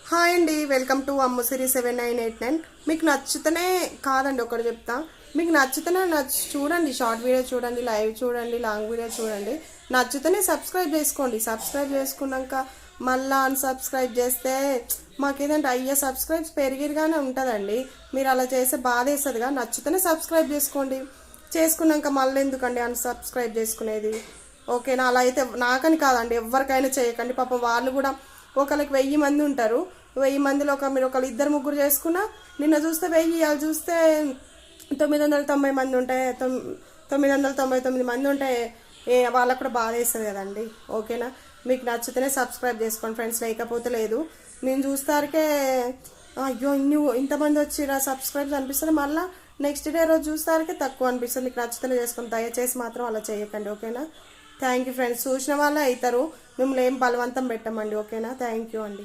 Hi అండి, welcome to అమ్ము సిరీ 7989. మీకు నచ్చితేనే కాదండి, ఒకటి చెప్తా. మీకు నచ్చితేనే చూడండి, షార్ట్ వీడియో చూడండి, లైవ్ చూడండి, లాంగ్ వీడియో చూడండి. నచ్చితేనే సబ్స్క్రైబ్ చేసుకోండి. సబ్స్క్రైబ్ చేసుకున్నాక మళ్ళీ అన్సబ్స్క్రైబ్ చేస్తే మాకేదంటే అయ్యే సబ్స్క్రైబ్స్ పెరిగిరిగానే ఉంటుందండి. మీరు అలా చేస్తే బాధ వేస్తుందిగా. నచ్చితేనే సబ్స్క్రైబ్ చేసుకోండి. చేసుకున్నాక మళ్ళీ ఎందుకండి అన్సబ్స్క్రైబ్ చేసుకునేది? ఓకేనా? అలా అయితే నాకని కాదండి, ఎవరికైనా చేయకండి. పాపం వాళ్ళు కూడా ఒకరికి 1000 మంది ఉంటారు. 1000 మందిలో మీరు ఒకళ్ళు ఇద్దరు ముగ్గురు చేసుకున్నా, నిన్న చూస్తే 1000, వాళ్ళు చూస్తే 990 మంది ఉంటాయి, 999 మంది ఉంటాయి. వాళ్ళకు కూడా బాధ వేస్తుంది కదండి. ఓకేనా? మీకు నచ్చితేనే సబ్స్క్రైబ్ చేసుకోండి ఫ్రెండ్స్, లేకపోతే లేదు. మేము చూస్తారికే అయ్యో ఇంతమంది వచ్చిరా సబ్స్క్రైబ్స్ అనిపిస్తుంది. మళ్ళీ నెక్స్ట్ డే రోజు చూస్తారికే తక్కువ అనిపిస్తుంది. మీకు నచ్చితేనే చేసుకోండి, దయచేసి మాత్రం అలా చేయకండి. ఓకేనా? Thank you friends. చూసిన వాళ్ళే అవుతారు, మిమ్మల్ని ఏం బలవంతం పెట్టమండి. ఓకేనా? థ్యాంక్ యూ అండి.